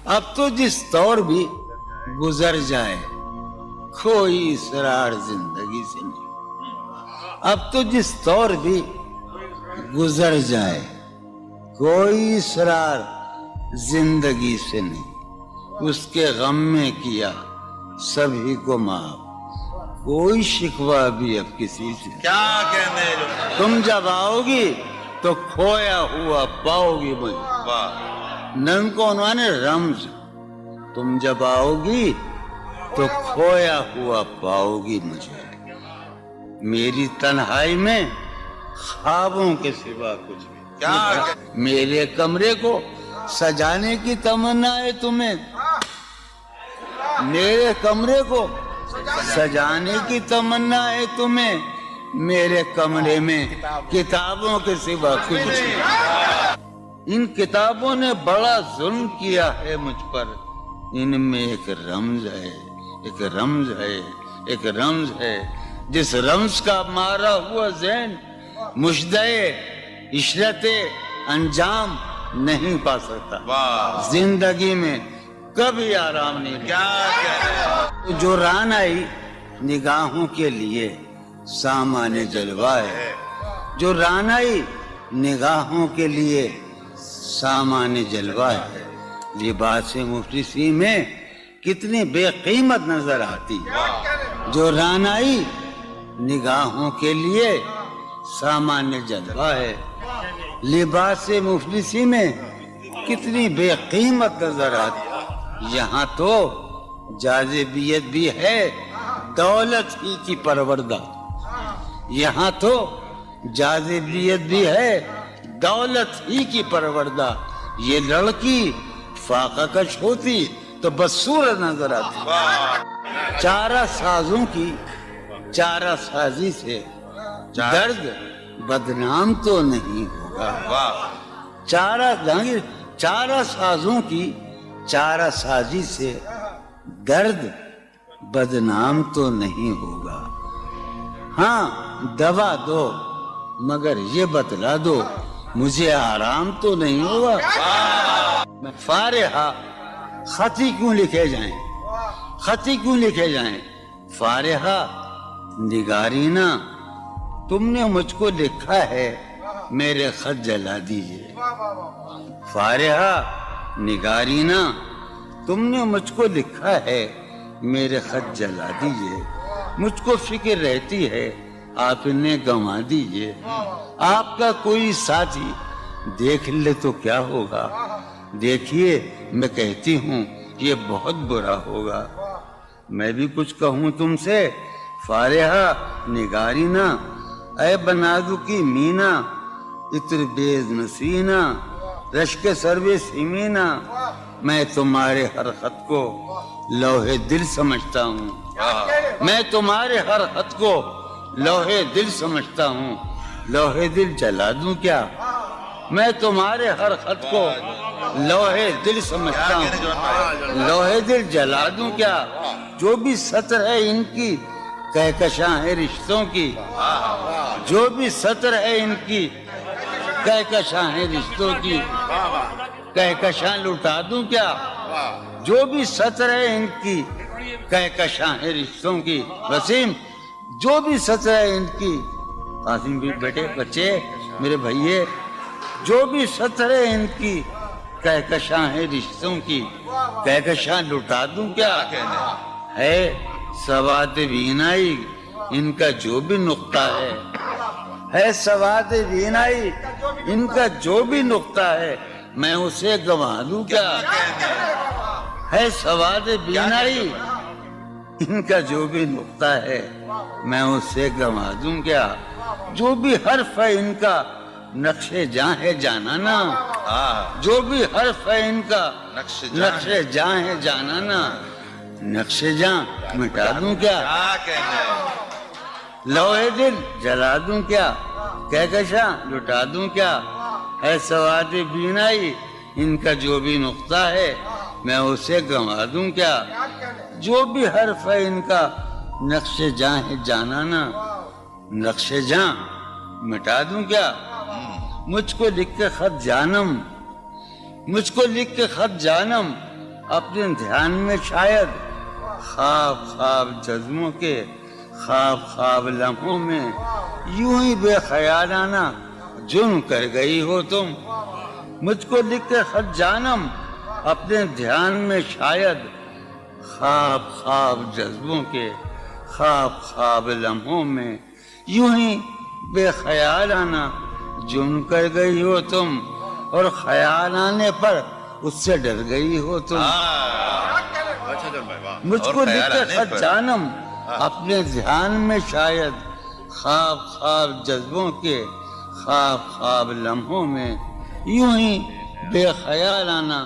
اب تو جس طور بھی گزر جائے کوئی اسرار زندگی سے نہیں. اب تو جس طور بھی گزر جائے کوئی اسرار زندگی سے نہیں. اس کے غم میں کیا سبھی کو معاف, کوئی شکوہ بھی اب کسی سے. کیا کہنے لوگ. تم جب آؤ گی تو کھویا ہوا پاؤ گی مجھے. واہ. نن کو عنوان ہے رمز. تم جب آؤ گی تو کھویا ہوا پاؤ گی مجھے. میری تنہائی میں خوابوں کے سوا کچھ بھی. کیا میرے کمرے کو سجانے کی تمنا ہے تمہیں. میرے کمرے کو سجانے کی تمنا ہے تمہیں. میرے کمرے میں کتابوں کے سوا کچھ نہیں. ان کتابوں نے بڑا ظلم کیا ہے مجھ پر. ان میں ایک رمز ہے, ایک رمز ہے, ایک رمز ہے. جس رمز کا مارا ہوا ذہن مشدے عشرت انجام نہیں پا سکتا. واہ. زندگی میں کبھی آرام نہیں. کیا جو ران آئی نگاہوں کے لیے سامان جلوہ ہے. جو ران آئی نگاہوں کے لیے سامان جلوہ ہے. لباس مفلسی میں کتنی بے قیمت نظر آتی. جو ران آئی نگاہوں کے لیے سامان جلوہ ہے. لباس مفلسی میں کتنی بے قیمت نظر آتی. یہاں تو جاذبیت بھی ہے دولت ہی کی پروردہ. یہاں تو جاذبیت بھی ہے دولت ہی کی پروردہ. یہ لڑکی فاقہ کش ہوتی تو بدصورت نظر آتی. چارہ سازوں کی چارہ سازی سے درد بدنام تو نہیں ہوگا. چارہ سازوں کی چارہ سازی سے درد بدنام تو نہیں ہوگا. ہاں دوا دو مگر یہ بتلا دو مجھے آرام تو نہیں ہوگا. فارحہ خطی کیوں لکھے جائیں, خطی کیوں لکھے جائیں. فارحہ نگارینا تم نے مجھ کو لکھا ہے میرے خط جلا دیجئے. فارحہ نگارینا تم نے مجھ کو لکھا ہے میرے خط جلا دیجئے. مجھ کو فکر رہتی ہے آپ نے گنوا دیجئے. آپ کا کوئی ساتھی دیکھ لے تو کیا ہوگا. دیکھیے میں کہتی ہوں یہ بہت برا ہوگا. میں بھی کچھ کہوں تم سے. فارحہ نگارینا اے بنادو کی مینا عطر بیز نسینا رشک سروے سیمینا. میں تمہارے ہر خط کو لوہے دل سمجھتا ہوں. میں تمہارے ہر خط کو لوہے دل سمجھتا ہوں. لوہے دل جلا دوں کیا. میں تمہارے ہر خط کو لوہے دل سمجھتا ہوں. لوہے دل جلا دوں کیا. جو بھی سطر ہے ان کی کہکشاں ہے رشتوں کی. جو بھی سطر ہے ان کی کہکشاں ہے رشتوں کی. کہکشاں لٹا دوں کیا. جو بھی سطر ہے ان کی کہکشاں ہے رشتوں کی. وسیم جو بھی سطر ہے ان کی. قاسم بھی بیٹے بچے میرے بھائیے جو بھی سطر ہے ان کی کہکشاں ہے رشتوں کی. کہکشاں لٹا دوں کیا. ہے سواد بینائی ان کا جو بھی نقطہ ہے سواد بینائی ان کا جو بھی نقطہ ہے میں اسے گنوا دوں کیا. ہے سواد بینائی ان کا جو بھی نقطہ ہے میں اسے گنوا دوں کیا. جو بھی حرف ہے ان کا نقش جاں ہے جانانا. جو بھی حرف ہے ان کا نقش جاں ہے جانانا. نقش جاں مٹا دوں کیا. لوہے دل جلا دوں کیا. کہکشاں لٹا دوں کیا. ہے سواد بینائی ان کا جو بھی نقطہ ہے میں اسے گنوا دوں کیا. جو بھی حرف ہے ان کا نقش جاں ہے جانانا. نقش جاں مٹا دوں کیا. مجھ کو لکھ کے خط جانم مجھ کو لکھ کے خط جانم اپنے دھیان میں شاید خواب خواب جذبوں کے خواب خواب لمحوں میں یوں ہی بے خیالانہ جرم کر گئی ہو تم. مجھ کو لکھ کے خط جانم اپنے دھیان میں شاید خواب خواب جذبوں کے خواب خواب لمحوں میں یوں ہی بے خیالانہ جرم کر گئی ہو تم, اور خیال آنے پر اس سے ڈر گئی ہو تم. مجھ کو لکھ کے خط جانم اپنے دھیان میں شاید خواب خواب جذبوں کے خواب خواب لمحوں میں یوں ہی بے خیالانہ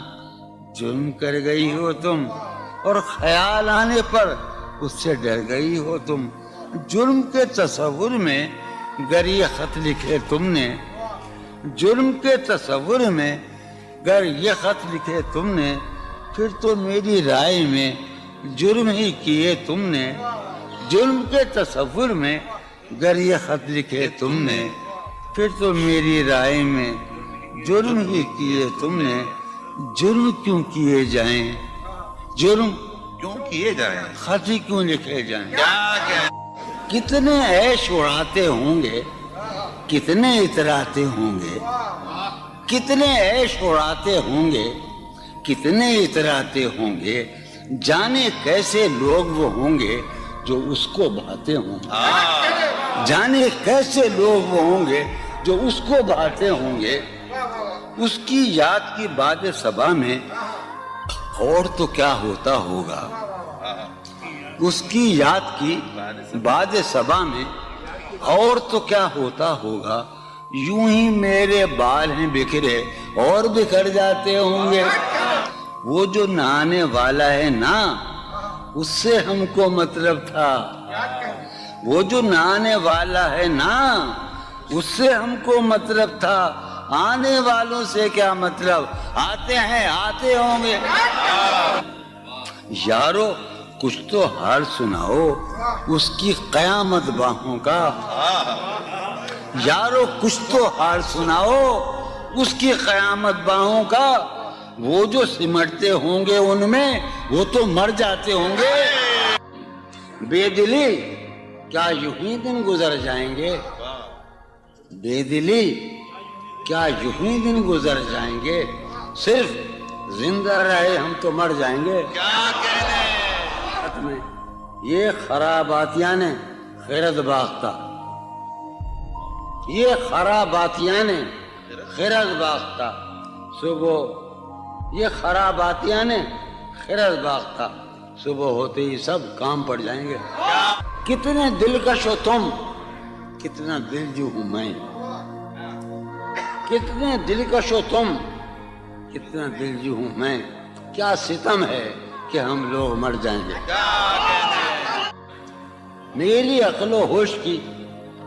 جرم کر گئی ہو تم, اور خیال آنے پر اس سے ڈر گئی ہو تم. جرم کے تصور میں گر یہ خط لکھے تم نے, جرم کے تصور میں گر یہ خط لکھے تم نے, پھر تو میری رائے میں جرم ہی کیے تم نے. جرم کے تصور میں گر یہ خط لکھے تم نے, پھر تو میری رائے میں جرم ہی کیے تم نے. جرم کیوں کیے جائیں, جرم کیوں کیے جائیں, خط ہی کیوں لکھے جائیں. کیا کتنے عیش اڑاتے ہوں گے, کتنے اتراتے ہوں گے, کتنے عیش اڑاتے ہوں گے, کتنے اتراتے ہوں گے, جانے کیسے لوگ وہ ہوں گے جو اس کو بھاتے ہوں گے. جانے کیسے لوگ وہ ہوں گے جو اس کو بھاتے ہوں گے. اس کی یاد کی باد صبا میں اور تو کیا ہوتا ہوگا, اس کی یاد کی باد صبا میں اور تو کیا ہوتا ہوگا. یوں ہی میرے بال ہیں بکھرے اور بکھر جاتے ہوں گے. وہ جو نہانے والا ہے نا, اس سے ہم کو مطلب تھا. وہ جو نہانے والا ہے نا, اس سے ہم کو مطلب تھا. آنے والوں سے کیا مطلب, آتے ہیں آتے ہوں گے. یارو کچھ تو حال سناؤ اس کی قیامت باہوں کا. یارو کچھ تو حال سناؤ اس کی قیامت باہوں کا. وہ جو سمٹتے ہوں گے ان میں وہ تو مر جاتے ہوں گے. بے دلی کیا یوں ہی دن گزر جائیں گے, بے دلی کیا یوں ہی دن گزر جائیں گے. صرف زندہ رہے ہم تو مر جائیں گے. میں یہ خراباتیاں نے خیرت باختہ, یہ خراباتیاں نے خیرت باختہ صبح, یہ خراباتیاں نے خیرت باختہ صبح ہوتے ہی سب کام پڑ جائیں گے. کتنے دلکش ہو تم, کتنا دل جو ہوں میں. کتنے دلکش ہو تم, کتنا دل جو ہوں میں. کیا ستم ہے کہ ہم لوگ مر جائیں گے. میری عقل و ہوش کی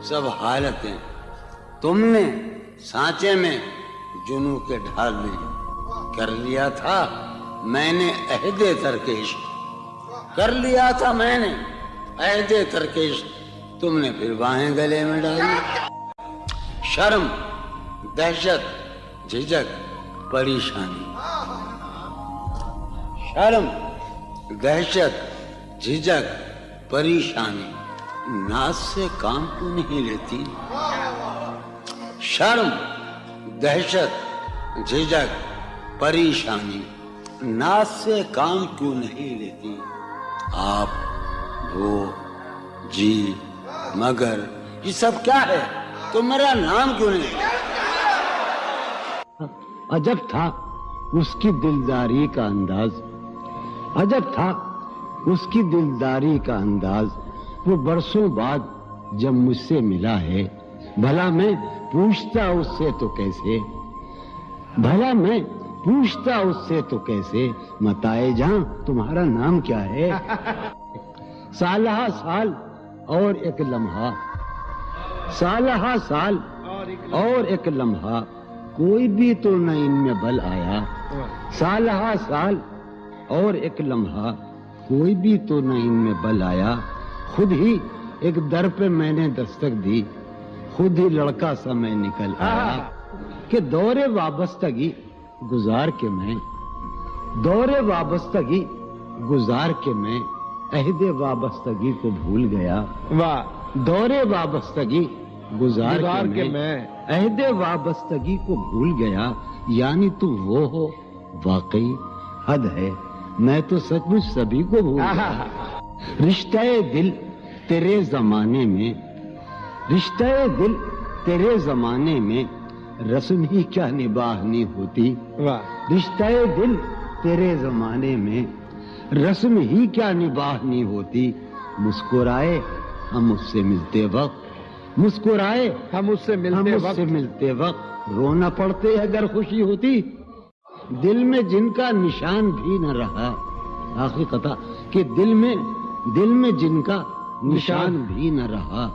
سب حالتیں تم نے سانچے میں جنوں کے ڈھال میں کر لیا تھا. میں نے عہد ترکش کر لیا تھا, میں نے عہد ترکش, تم نے پھر باہیں گلے میں ڈالی. شرم دہشت جھجک پریشانی, شرم دہشت جھجک پریشانی, ناز سے کام کیوں نہیں لیتی. شرم دہشت جھجک پریشانی, ناز سے کام کیوں نہیں لیتی. آپ وہ جی مگر یہ سب کیا ہے, تو میرا نام کیوں نہیں. عجب تھا اس کی دلداری کا انداز, عجب تھا اس کی دلداری کا انداز. وہ برسوں بعد جب مجھ سے ملا ہے, بھلا میں پوچھتا اس سے تو کیسے, بھلا میں پوچھتا اس سے تو کیسے, متائے جاں تمہارا نام کیا ہے. سالہ سال اور ایک لمحہ, سالہ سال اور ایک لمحہ, کوئی بھی تو نہ ان میں بل آیا. سالہ سال اور ایک لمحہ, کوئی بھی تو نہ ان میں بل آیا. خود ہی ایک در پہ میں نے دستک دی, خود ہی لڑکا سا میں نکل آیا. کہ دور وابستگی گزار کے میں دور وابستگی گزار کے میں عہد وابستگی کو بھول گیا. واہ. دور وابستگی گزار کے میں عہد وابستگی کو بھول گیا. یعنی تو وہ ہو واقعی حد ہے، میں تو سچ مچ سبھی کو بھول گیا. رشتہ دل تیرے زمانے میں، رشتہ دل تیرے زمانے میں رسم ہی کیا نباہنی ہوتی. واہ. رشتہ دل تیرے زمانے میں رسم ہی کیا نباہنی ہوتی. مسکرائے ہم اس سے ملتے وقت، مسکرائے ہم اس سے ملتے وقت رونا پڑتے اگر خوشی ہوتی. دل میں جن کا نشان بھی نہ رہا، آخری قطع، کہ دل میں جن کا نشان بھی نہ رہا،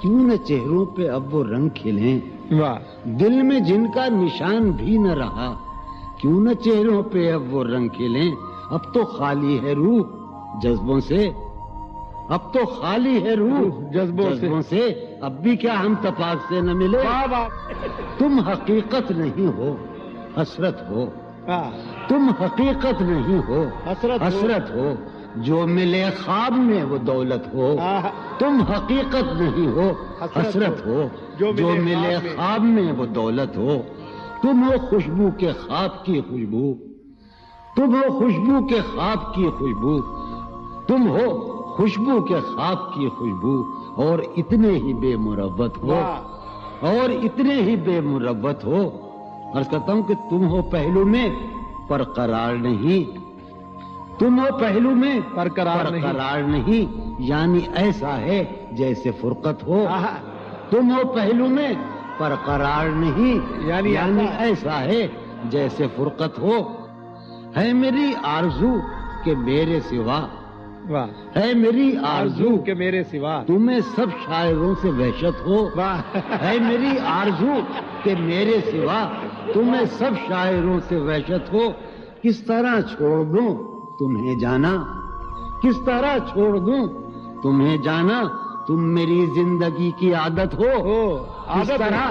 کیوں نہ چہروں پہ اب وہ رنگ کھلیں. واہ. دل میں جن کا نشان بھی نہ رہا، کیوں نہ چہروں پہ اب وہ رنگ کھلیں. اب تو خالی ہے روح جذبوں سے، اب تو خالی ہے روح جذبوں سے، اب بھی کیا ہم تپاک سے نہ ملے. تم حقیقت نہیں ہو حسرت ہو، تم حقیقت نہیں ہو حسرت ہو، جو ملے خواب میں وہ دولت ہو. تم حقیقت نہیں ہو حسرت ہو، جو ملے خواب میں وہ دولت ہو. تم ہو خوشبو کے خواب کی خوشبو، تم ہو خوشبو کے خواب کی خوشبو، تم ہو خوشبو کے خواب کی خوشبو، اور اتنے ہی بے مروت ہو، اور اتنے ہی بے مروت ہو. عرض کرتا ہوں کہ تم ہو پہلو میں پر قرار نہیں، تم ہو پہلو میں پر قرار نہیں، یعنی ایسا ہے جیسے فرقت ہو. تم ہو پہلو میں پر قرار نہیں، یعنی ایسا ہے جیسے فرقت ہو. ہے میری آرزو کہ میرے سوا، ہے میری آرزو کہ میرے سوا تمہیں سب شاعروں سے وحشت ہو. ہے میری آرزو کہ میرے سوا تمہیں سب شاعروں سے وحشت ہو. کس طرح چھوڑ دوں تمہیں جانا، کس طرح چھوڑ دوں تمہیں جانا، تم میری زندگی کی عادت ہو. کس طرح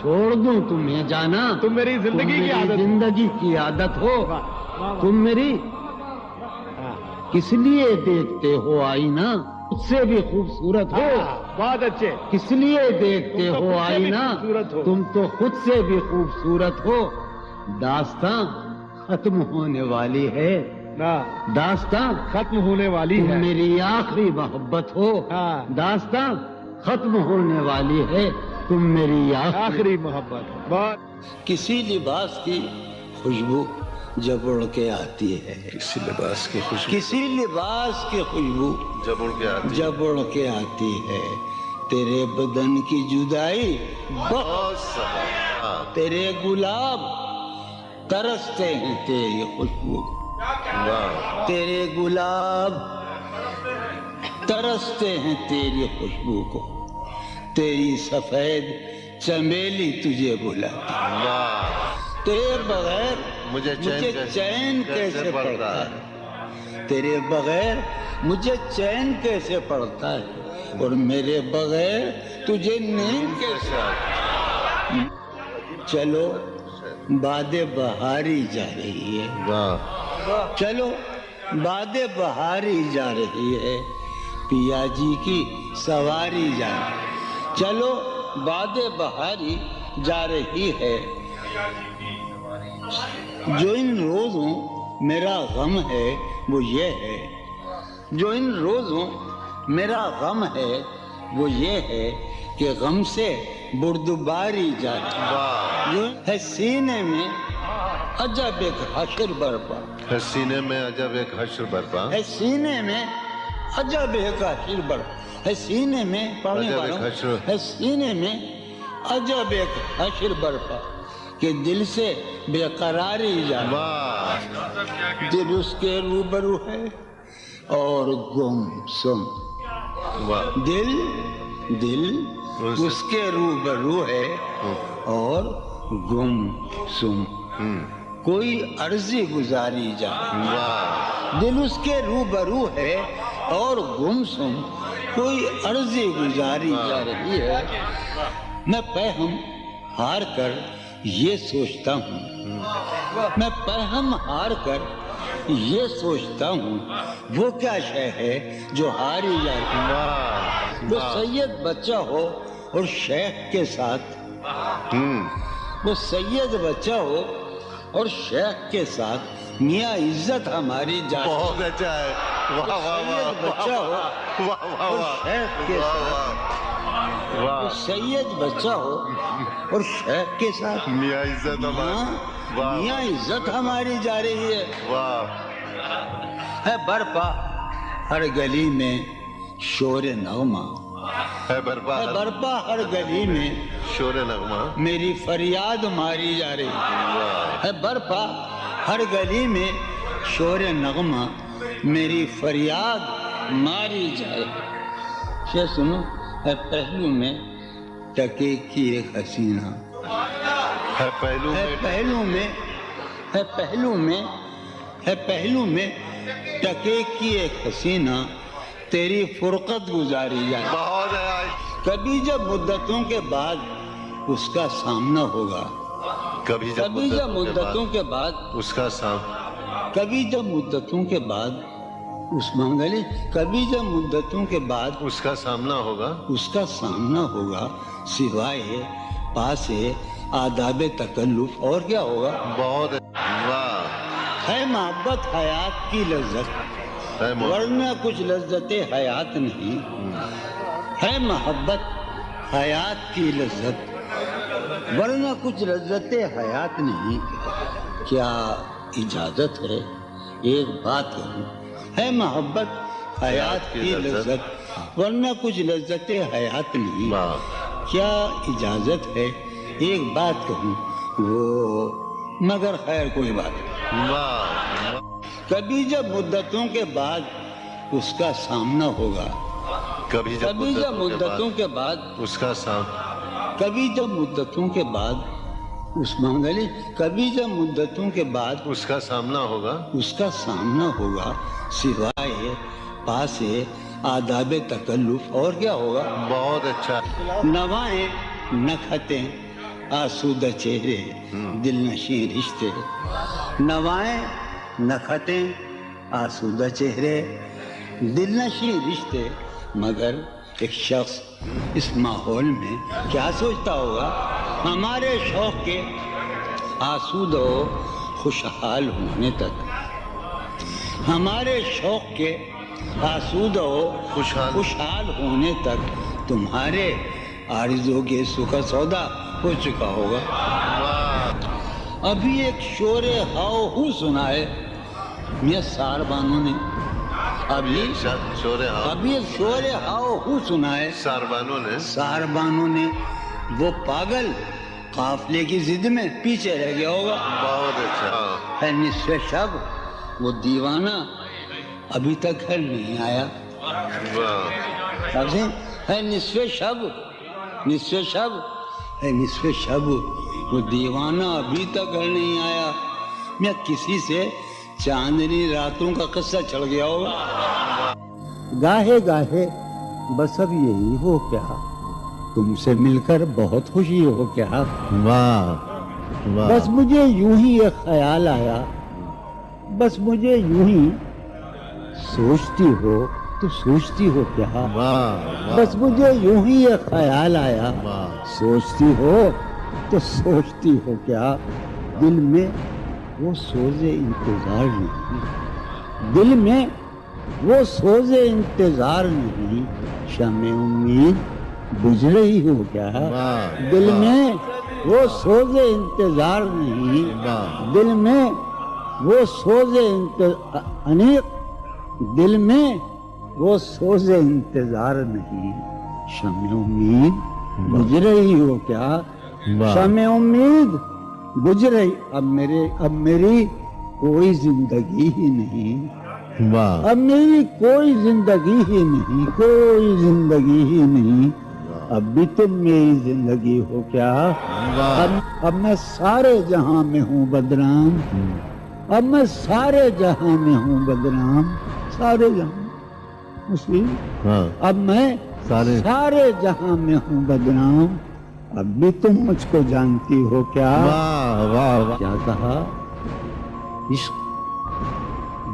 چھوڑ دوں تمہیں جانا، تم میری زندگی کی عادت ہو. تم میری کس لیے دیکھتے ہو آئینہ خود سے بھی خوبصورت ہو. بہت اچھے. کس لیے دیکھتے ہو آئینہ تم تو خود سے بھی خوبصورت ہو. داستاں ختم ہونے والی ہے، داستاں ختم ہونے والی ہے، میری آخری محبت ہو. داستاں ختم ہونے والی ہے، تم میری آخری محبت. بہت. کسی لباس کی خوشبو جب اڑ کے آتی ہے، کسی لباس کی خوشبو، کسی لباس کی خوشبو جب اڑ کے آتی، جب اڑ کے آتی ہے، تیرے بدن کی جدائی بہت سہا، تیرے گلاب ترستے ہیں تیری خوشبو، تیرے گلاب ترستے ہیں تیری خوشبو کو، تیری سفید چمیلی تجھے بلاتی. تیرے بغیر مجھے چین کیسے پڑتا ہے، تیرے بغیر مجھے چین کیسے پڑتا ہے، اور میرے بغیر تجھے نیند کیسے آتی. چلو باد بہاری جا رہی ہے، چلو باد بہاری جا رہی ہے، پیا جی کی سواری جا رہی ہے. چلو باد بہاری جا رہی ہے. جو ان روزوں میرا غم ہے وہ یہ ہے، جو ان روزوں میرا غم ہے وہ یہ ہے کہ غم سے بردباری جاتی. جو ہے سینے میں عجب ایک حشر برپا، ہے سینے میں عجب ایک حشر برپا، ہے سینے میں عجب ایک حشر برپا، ہے سینے میں پڑھنے والوں، ہے سینے میں عجب ایک حشر برپا، کہ دل سے بے قراری جاتی. دل اس کے روبرو ہے اور گم سم، دل اس کے روبرو ہے اور گم سم، کوئی عرضی گزاری جاتی. دل اس کے روبرو ہے اور گم سم، کوئی عرضی گزاری جا رہی ہے. میں پہم ہار کر یہ سوچتا ہوں، میں پہم ہار کر یہ سوچتا ہوں وہ کیا شے ہے جو ہاری جاتی ہے۔ واہ وہ سید بچہ ہو اور شیخ کے ساتھ، وہ سید بچہ ہو اور شیخ کے ساتھ میاں عزت ہماری جاتی ہے۔ بہت اچھا ہے، واہ واہ واہ سید بچہ ہو واہ واہ اور واہ شیخ کے ساتھ، وہ واہ سید بچہ ہو اور شیخ کے ساتھ میاں عزت ہماری، واہ میاں عزت ہماری جا رہی ہے۔ واہ ہے برپا ہر گلی میں شور نغمہ، ہے برپا ہے برپا ہر گلی میں شور نغمہ، میری فریاد ماری جا رہی واہ ہے۔ برپا ہر گلی میں شور نغمہ میری فریاد ماری جائے۔ یہ سنو، ہے پہلو میں ٹکے کی ایک حسینہ، ہے پہلو ہے میں پہلو میں، ہے پہلو میں، ہے پہلو میں ٹکے کی ایک حسینہ تیری فرقت گزاری جائے۔ بہت ہے، کبھی جب مدتوں کے بعد اس کا سامنا ہوگا، کبھی کبھی جب مدتوں کے بعد، اس کا سام کبھی جب مدتوں کے بعد اس منگلی، کبھی جب مدتوں کے بعد اس کا سامنا ہوگا، اس کا سامنا ہوگا، سوائے پاس آداب تکلف اور کیا ہوگا؟ بہت واہ ہے محبت حیات کی لذت، ہے ورنہ کچھ لذت حیات نہیں۔ ہے محبت حیات کی لذت، ورنہ کچھ لذت حیات نہیں۔ کیا اجازت ہے ایک بات کہوں؟ ہے محبت حیات کی لذت، ورنہ کچھ لذت حیات نہیں۔ واہ کیا اجازت ہے ایک بات کہوں؟ وہ مگر خیر کوئی بات نہیں۔ واہ کبھی جب مدتوں کے بعد اس کا سامنا ہوگا، کبھی کبھی جب مدتوں کے بعد، اس کا سام کبھی جب مدتوں کے بعد اس منگلی، کبھی جب مدتوں کے بعد اس کا سامنا ہوگا، اس کا سامنا ہوگا، سوائے پاس آداب تکلف اور کیا ہوگا؟ بہت اچھا، نوائیں نکھتیں آسودہ چہرے دل نشیں رشتے، نوائیں نکھتیں آسودہ چہرے دل نشیں رشتے۔ مگر ایک شخص اس ماحول میں کیا سوچتا ہوگا؟ ہمارے شوق کے آسودہ و خوشحال ہونے تک، ہمارے شوق کے آسودہ و خوشحال ہونے تک تمہارے آرزو کے سکھ سودا ہو چکا ہوگا۔ ابھی ایک شور ہاؤ ہو سنا ہے میاں سار بانو نے، ابھی ایک شور ہاؤ ہو سنا ہے سار بانو نے۔ وہ پاگل قافلے کی ضد میں پیچھے رہ گیا ہوگا۔ بہت اچھا، ہے نصف شب وہ دیوانہ ابھی تک گھر نہیں آیا۔ ہے نصف شب، نصف شب، ہے نصف شب وہ دیوانہ ابھی تک گھر نہیں آیا۔ میں کسی سے چاندنی راتوں کا قصہ چڑھ گیا ہوگا۔ گاہے گاہے بس اب یہی ہو کیا، تم سے مل کر بہت خوشی ہو کیا۔ واہ بس مجھے یوں ہی ایک خیال آیا، بس مجھے یوں ہی سوچتی ہو تو سوچتی ہو کیا۔ بس مجھے یوں ہی ایک خیال آیا، سوچتی ہو تو سوچتی ہو کیا۔ دل میں وہ سوز انتظار نہیں، دل میں وہ سوز انتظار نہیں، شمع امید بجھ رہی ہو کیا۔ دل میں وہ سوز انتظار نہیں، دل میں وہ سوز انیق، دل میں وہ سوز انتظار نہیں، شمع امید بجھ رہی ہو کیا۔ شمع امید بجھ رہی، اب میری کوئی زندگی ہی نہیں، اب میری کوئی زندگی ہی نہیں، کوئی زندگی ہی نہیں، اب بھی تم میری زندگی ہو کیا۔ اب میں سارے جہاں میں ہوں بدنام، اب میں سارے جہاں میں ہوں بدنام، سارے جہاں مسلم، اب میں سارے جہاں میں ہوں بدنام، اب بھی تم مجھ کو جانتی ہو کیا۔ کیا کہا؟ عشق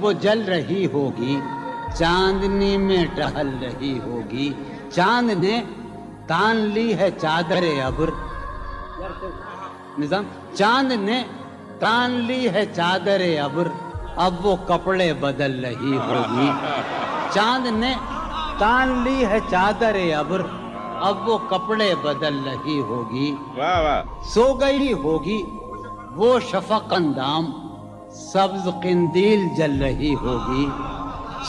وہ جل رہی ہوگی، چاندنی میں ٹہل رہی ہوگی، چاند نے تان لی ہے چادر ابر، نظام چاند نے تان لی ہے چادر ابر، اب وہ کپڑے بدل رہی ہوگی، چاند نے تان لی ہے چادر ابر، اب وہ کپڑے بدل رہی ہوگی، واہ واہ، سو گئی ہوگی وہ شفق اندام، سبز قندیل جل رہی ہوگی،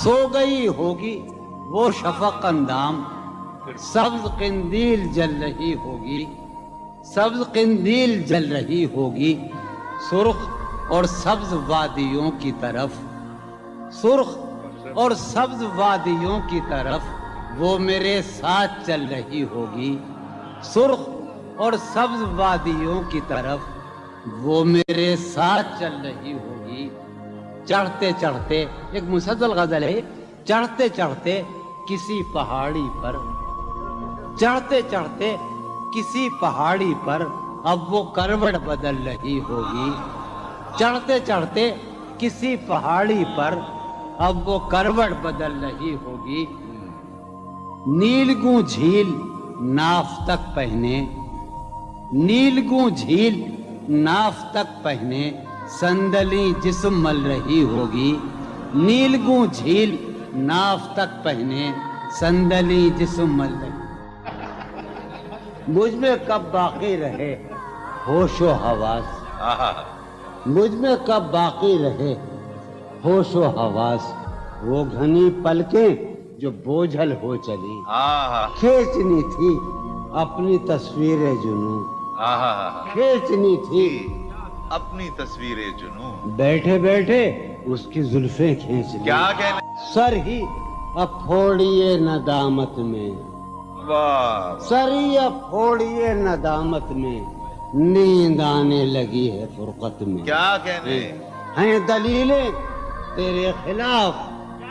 سو گئی ہوگی وہ شفق اندام، سبز قندیل جل رہی ہوگی، سبز قندیل جل رہی ہوگی، سرخ اور سبز وادیوں کی طرف، سرخ اور سبز وادیوں کی طرف وہ میرے ساتھ چل رہی ہوگی، سرخ اور سبز وادیوں کی طرف وہ میرے ساتھ چل رہی ہوگی، چڑھتے چڑھتے، ایک مسلسل غزل ہے، چڑھتے چڑھتے کسی پہاڑی پر، چڑھتے چڑھتے کسی پہاڑی پر اب وہ کروٹ بدل رہی ہوگی، چڑھتے چڑھتے کسی پہاڑی پر اب وہ کروٹ بدل رہی ہوگی، نیلگوں جھیل ناف تک پہنے، نیلگوں جھیل ناف تک پہنے صندلی جسم مل رہی ہوگی، نیلگوں جھیل ناف تک پہنے صندلی جسم مل رہی، مجھ میں کب باقی رہے ہوش و حواس، مجھ میں کب باقی رہے ہوش و حواس، وہ گھنی پلکیں جو بوجھل ہو چلی، کھینچنی تھی اپنی تصویر جنوں، کھینچنی تھی اپنی تصویر جنوں، بیٹھے بیٹھے اس کی زلفیں کھینچ لی، کیا کہنے، سر ہی اب پھوڑیے ندامت میں، واہ، سر ہی اب پھوڑیے ندامت میں، نیند آنے لگی ہے فرقت میں، کیا کہنے، ہیں دلیلیں تیرے خلاف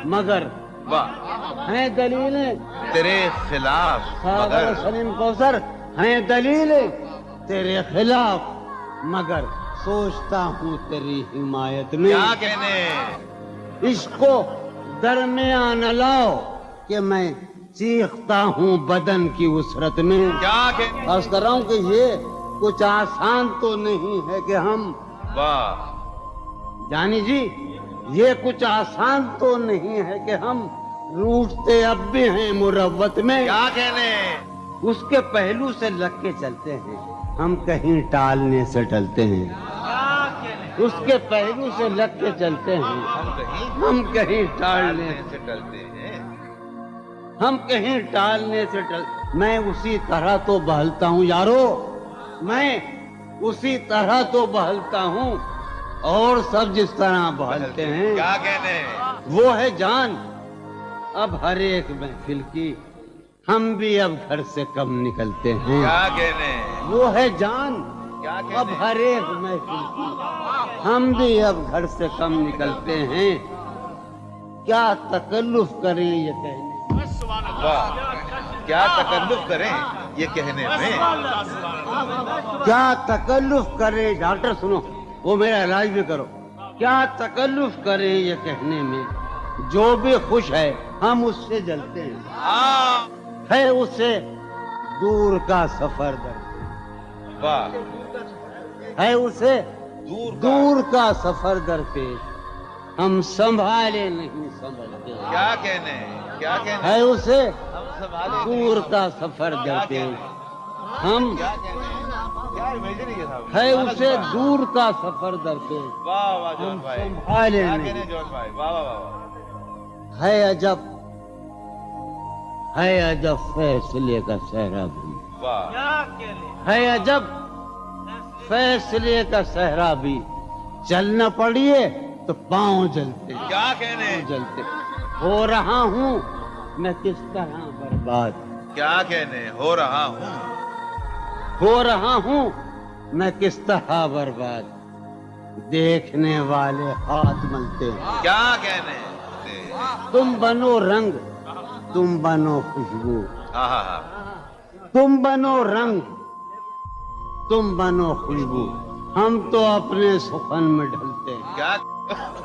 مگر، واہ، ہیں دلیلیں تیرے خلاف مگر، سلیم کوثر، ہیں دلیلیں تیرے خلاف مگر سوچتا ہوں تیری حمایت میں، کیا کہنے، عشق کو درمیان لاؤ کہ میں چیختا ہوں بدن کی وسرت میں، کیا کہنے، عرض کر رہا ہوں کہ یہ کچھ آسان تو نہیں ہے کہ ہم، واہ، جانی جی یہ کچھ آسان تو نہیں ہے کہ ہم روٹتے اب بھی ہیں مروت میں، کیا کہنے، اس کے پہلو سے لگ کے چلتے ہیں ہم کہیں ٹالنے سے ٹلتے ہیں، اس کے پہلو سے لگ کے چلتے ہیں ہم کہیں ٹالنے سے ڈلتے ہیں، ہم کہیں ٹالنے سے میں اسی طرح تو بہلتا ہوں یارو، میں اسی طرح تو بہلتا ہوں اور سب جس طرح بہلتے ہیں، کیا کہنے، وہ ہے جان اب ہر ایک محفل کی، ہم بھی اب گھر سے کم نکلتے ہیں، کیا کہنے، وہ ہے جان کیا اب کہنے، ہر ایک محفل کی، ہم بھی اب گھر سے کم نکلتے ہیں، کیا تکلف کریں یہ کہنے، واہ، کیا تکلف کریں یہ کہنے میں، کیا تکلف کریں، ڈاکٹر سنو وہ میرا علاج بھی کرو، کیا تکلف کریں یہ کہنے میں، جو بھی خوش ہے ہم اس سے جلتے ہیں، ہے اسے دور کا سفر درپیش، واہ، ہے اسے دور دور کا سفر درپیش، ہم سنبھالے نہیں سنبھلتے، کیا کہنے، کیا کہنے، ہے اسے ہم سنبھالے دور کا سفر درپیش، ہم کیا کہنے، کیا امیجن ہے صاحب، ہے اسے دور کا سفر درپیش، واہ واہ جون ہم بھائی، سنبھالے کیا نہیں، کہنے جون بھائی، واہ واہ واہ، ہے عجب فیصلے کا صحرا بھی، واہ، ہے عجب فیصلے کا صحرا بھی، چلنا پڑیے تو پاؤں جلتے، کیا کہنے، جلتے، ہو رہا ہوں میں کس طرح برباد، کیا کہنے، ہو رہا ہوں، ہو رہا ہوں میں کس طرح برباد، دیکھنے والے ہاتھ ملتے ہیں، کیا کہنے، تم بنو رنگ تم بنو خوشبو، ہاں ہاں ہاں، تم بنو رنگ تم بنو خوشبو، ہم تو اپنے سخن میں ڈھلتے ہیں، کیا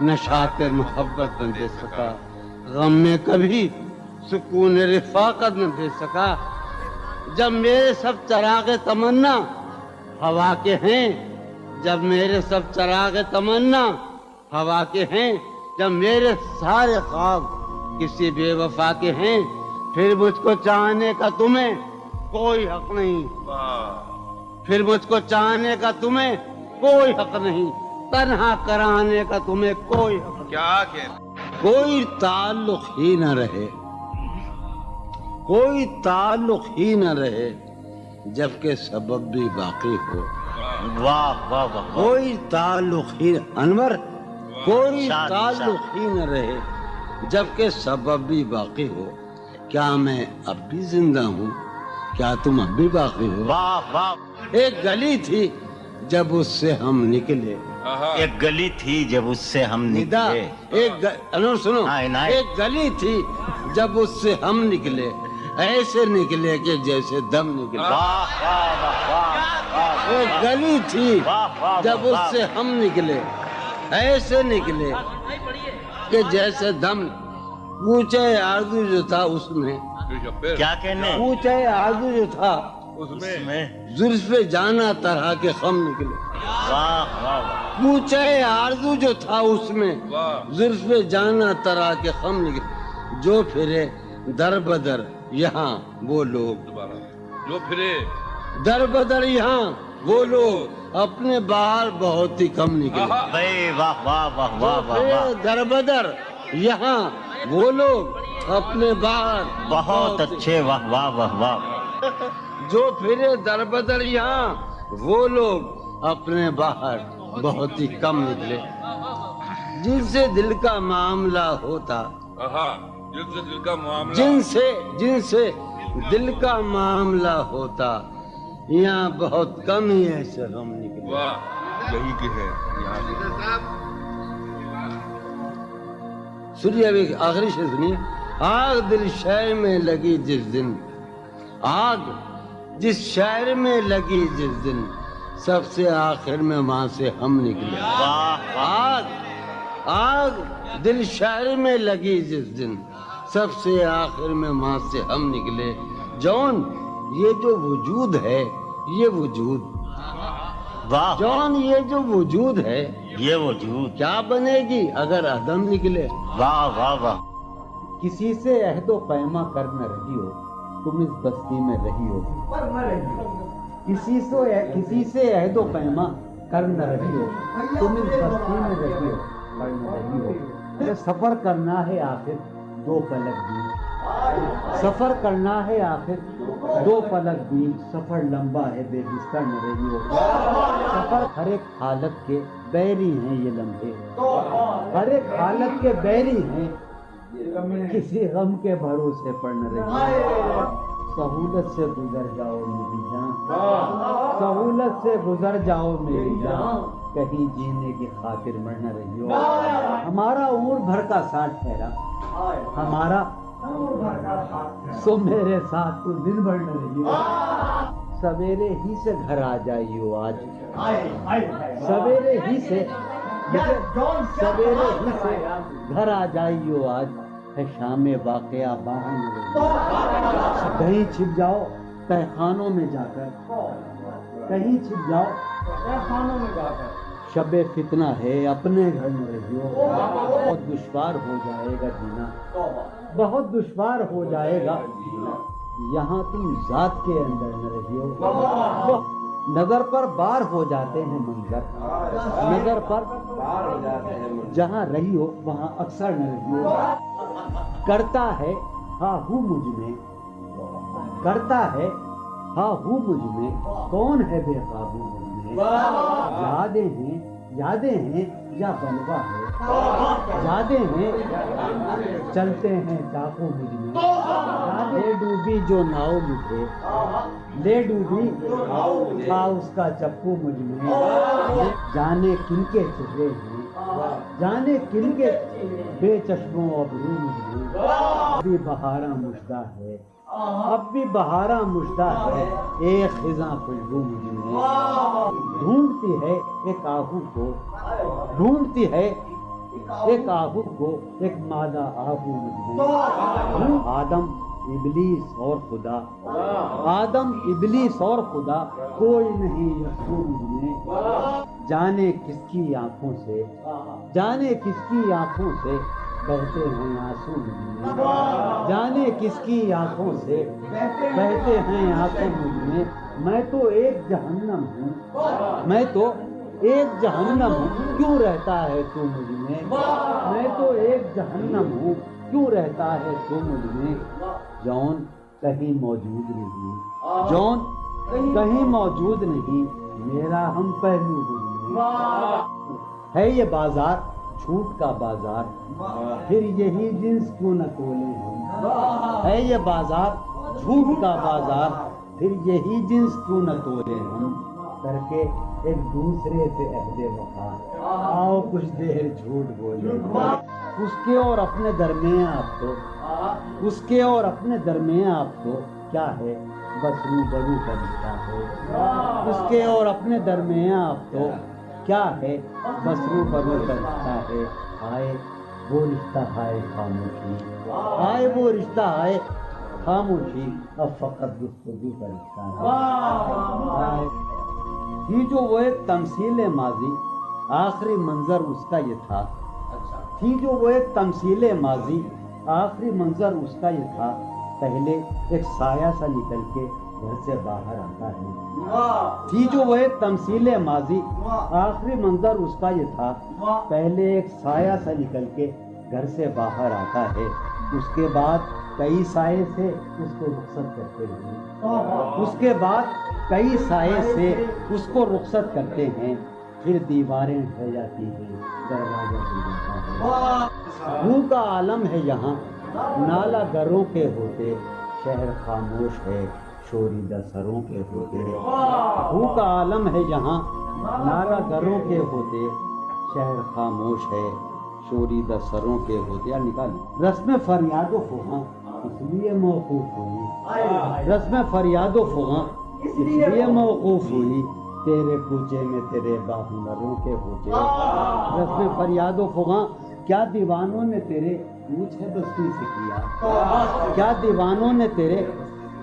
نشاط محبت نہ دے سکا، غم میں کبھی سکون رفاقت نہ دے سکا۔ جب میرے سب چراغ تمنا ہوا کے ہیں، جب میرے سب چراغ تمنا ہوا کے ہیں، جب میرے سارے خواب کسی بے وفا کے ہیں، پھر مجھ کو چاہنے کا تمہیں کوئی حق نہیں، پھر مجھ کو چاہنے کا تمہیں کوئی حق نہیں، تنہا کرانے کا تمہیں کوئی حق نہیں۔ کیا کہنا؟ کوئی تعلق ہی نہ رہے، کوئی تعلق ہی نہ رہے جبکہ سبب بھی باقی ہو۔ واہ واہ واہ واہ، کوئی تعلق ہی انور، کوئی ارشاد، تعلق ہی نہ رہے جبکہ سبب بھی باقی ہو۔ کیا میں اب بھی زندہ ہوں؟ کیا تم اب بھی باقی ہو؟ واہ واہ، ایک گلی تھی جب اس سے ہم نکلے، ایک گلی تھی جب اس سے ہم ندا نکلے، انور سنو، ہاں، عنایت۔ ایک گلی تھی جب اس سے ہم نکلے، ایسے نکلے کہ جیسے دم نکلے۔ واہ واہ واہ واہ، ایک گلی تھی واہ واہ جب اس سے ہم نکلے، ایسے نکلے کہ جیسے دم۔ پوچھے آرزو جو تھا اس میں، کیا کہنے پوچھے آرزو جو تھا اس میں، زلف جانا طرح کے خم نکلے۔ واہ واہ واہ، پوچھے آرزو جو تھا اس میں، زلف جانا طرح کے خم نکلے۔ جو پھرے در بدر یہاں وہ لوگ، جو پھرے در بدر یہاں وہ لوگ، اپنے باہر بہت ہی کم نکلے۔ بھائی واہ واہ واہ واہ واہ واہ، در بدر یہاں وہ لوگ، اپنے باہر بہت اچھے، واہ واہ واہ واہ، جو پھرے در بدر یہاں وہ لوگ، اپنے باہر بہت ہی کم نکلے۔ جن سے دل کا معاملہ ہوتا، جن سے دل کا معاملہ، جن سے دل کا معاملہ ہوتا، یہاں بہت کم ہی ایسے غم نکلے۔ واہ، یہی کہ ہے یہاں سے۔ سنیے ابھی آخری شعر سنیے۔ آگ دل شہر میں لگی جس دن، آگ جس شہر میں لگی جس دن، سب سے آخر میں وہاں سے ہم نکلے۔ آگ آگ دل شہر میں لگی جس دن، سب سے آخر میں وہاں سے ہم نکلے۔ جون یہ جو وجود ہے، یہ وجود، واہ جون یہ جو وجود ہے، یہ وجود، کیا بنے گی اگر عدم نکلے۔ واہ واہ واہ، کسی سے عہد و پیما کر نہ رہی ہو، تم اس بستی میں رہی ہو۔ کسی سے عہد و پیما کر نہ رہی ہو، تم اس بستی میں رہی ہو، پر نہ رہی ہو۔ اگر سفر کرنا ہے آخر دو پلک دور، سفر کرنا ہے آخر دو پلک دور، سفر لمبا ہے بے بستر نہ رہی ہو۔ سفر ہر ایک حالت کے بیری ہیں یہ لمحے، ہر ایک حالت کے بیری ہیں، کسی غم کے بھروسے پر نہ رہی ہو۔ سہولت سے گزر جاؤ میری جان، سہولت سے گزر جاؤ میری جان، کہیں جینے کی خاطر مر نہ رہی ہو۔ ہمارا عمر بھر کا ساتھ ٹھہرا، ہمارا سو میرے ساتھ تو دن بھر نہ رہی ہو۔ سویرے ہی سے گھر آ جائیو آج، سویرے ہی سے گھر آ جائیو آج، ہے شام واقعہ باہر نہ رہی ہو۔ کہیں چھپ جاؤ تہخانوں میں جا کر، کہیں چھپ جاؤ تہخانوں میں جا کر، شب فتنہ ہے اپنے گھر میں رہی ہو۔ بہت دشوار ہو جائے گا جینا، بہت دشوار ہو جائے گا جینا، یہاں تم ذات کے اندر نہ رہی ہو۔ نظر پر بار ہو جاتے ہیں منظر، نظر پر جہاں رہی ہو وہاں اکثر نہ رہی ہو۔ کرتا ہے ہاں ہوں مجھ میں، کرتا ہے ہاں ہوں مجھ میں، کون ہے بے قابو مجھ میں۔ یادیں ہیں یا بلوا ہے، یادیں ہیں چلتے ہیں ڈاکو مجھ میں۔ لے ڈوبی جو ناؤ مجھے، لے ڈوبی تھا اس کا چپو مجھ میں۔ جانے کن کے چہرے ہیں، جانے کن کے بے چشموں ابرو مجھ میں۔ اب بھی بہارا مشتاق ہے، اب بھی بہارا مشتاق ہے، ایک خزاں خوشبو مجھ میں۔ ڈھونڈتی ہے ایک آہو کو، ڈھونڈتی ہے ایک آہو کو ایک مادہ آہو مجھ میں، آدم ابلیس اور خدا، آدم ابلیس اور خدا، کوئی نہیں یسوع مجھ میں، جانے کس کی آنکھوں سے، جانے کس کی آنکھوں سے بہتے ہیں آنسو مجھ میں، جانے کس کی آنکھوں سے بہتے ہیں آنسو مجھ میں تو ایک جہنم ہوں، میں تو ایک جہنم ہوں، کیوں رہتا ہے تو مجھ میں تو ایک جہنم ہوں، کیوں رہتا ہے تو مجھ میں، جون کہیں موجود نہیں، جون کہیں موجود نہیں، میرا ہم پہلو مجھ میں، ہے یہ بازار جھوٹ کا بازار، پھر یہی جنس کیوں نہ تولے ہم، ہے یہ بازار جھوٹ کا بازار، پھر یہی جنس کیوں نہ تولے ہم، کر کے ایک دوسرے سے عہد وفا، آؤ کچھ دیر جھوٹ بولے، اس کے اور اپنے درمیان آپ تو، اس کے اور اپنے درمیان آپ تو کیا ہے، بس روبرو کا رشتہ ہے، اس کے اور اپنے درمیان آپ تو کیا ہے، بس روبرو کا رشتہ ہے، آئے وہ رشتہ ہائے خاموشی، آئے وہ رشتہ ہائے خاموشی، اب فقط گفتگو کا رشتہ ہے، تھی جو وہ ایک تمثیل ماضی، آخری منظر اس کا یہ تھا، تھی جو وہ ایک تمثیل ماضی، آخری منظر اس کا یہ تھا، پہلے ایک سایہ سا نکل کے گھر سے باہر آتا ہے، تھی جو وہ ایک تمثیل ماضی، آخری منظر اس کا یہ تھا، پہلے ایک سایہ سا نکل کے گھر سے باہر آتا ہے، اس کے بعد کئی سائے سے اس کو رخصت کرتے ہیں، اس کے بعد کئی سائے سے اس کو رخصت کرتے ہیں، پھر دیواریں ڈھہ جاتی ہیں، دروازہ کھل جاتا ہے، منہ کا عالم ہے یہاں، نالا گروں کے ہوتے، شہر خاموش ہے، شوریدہ سروں کے ہوتے، منہ کا عالم ہے یہاں، نالا گروں کے ہوتے، شہر خاموش ہے، شوریدہ سروں کے ہوتے، یا نکال رسم فریاد و فغاں اس لیے موقوف ہوئی، رسم فریاد و فغاں اس لیے موقوف ہوئی، تیرے کوچے میں تیرے باہنروں کے ہوتے، رسم فریاد و فغاں کیا دیوانوں نے تیرے پوچھ ہے بستی سے کیا، کیا دیوانوں نے تیرے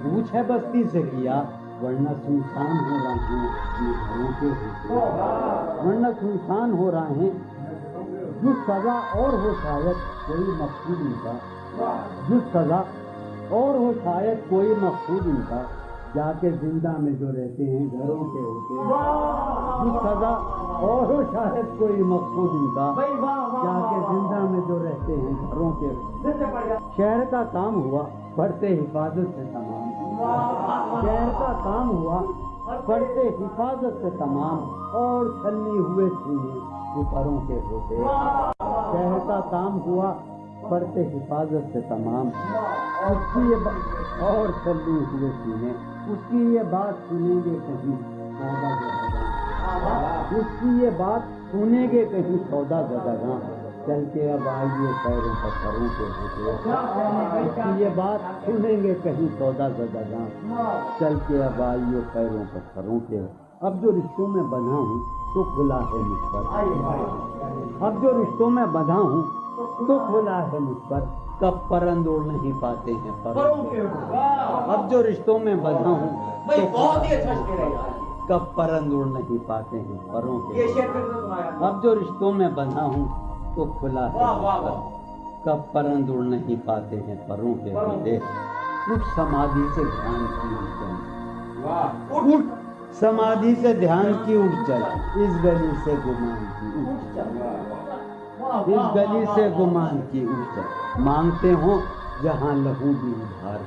پوچھ ہے بستی سے کیا، ورنہ سنسان ہو رہے ہیں گھروں کے ہوتے، ورنہ سنسان ہو رہے ہیں، جو سزا اور ہو شاید کوئی مقصود ان کا، جو سزا اور ہو شاید کوئی مقصود ان کا، جا کے زندہ میں جو رہتے ہیں گھروں کے ہوتے، جو سزا اور ہو شاید کوئی مقصود ان کا، جا کے زندہ میں جو رہتے ہیں گھروں کے ہوتے، شہر کا کام ہوا پڑھتے حفاظت سے تمام، شہر کا کام ہوا پڑھتے حفاظت سے تمام، اور چھلنی ہوئے سینے اوپروں کے ہوتے، شہر کا کام ہوا پڑھتے حفاظت سے تمام، اس کی یہ اور چھلنی ہوئے سینے، اس کی یہ بات سنیں گے کہیں سودا زدگاں، اس کی یہ بات سنیں گے کہیں سودا زدگاں، چل کے اب آئیے پیروں پر سروں کے ہوتے، اس کی یہ بات سنیں گے کہیں سودا زدگاں، چل کے اب آئیے پیروں پر سروں کے، اب جو رشتوں میں بندھا ہوں تو کھلا ہے مجھ پر، اب جو رشتوں میں بندھا ہوں تو کھلا ہے مجھ پر، کب پرند اڑ نہیں پاتے ہیں پروں کے، اب جو رشتوں میں بندھا ہوں تو کب پرند اڑ نہیں پاتے ہیں پروں کے، اب جو رشتوں میں بندھا ہوں تو کھلا ہے مجھ پر، کب پرند اڑ نہیں پاتے ہیں پروں کے ہوتے، اٹھ سمادھی سے دھیان کی اٹھ چل، اٹھ سمادھی سے دھیان کی اٹھ چل، اس گلی سے گمان کی اٹھ چل، اس گلی سے گمان کی اٹھ چل، مانگتے ہوں جہاں لہو بھی ادھار،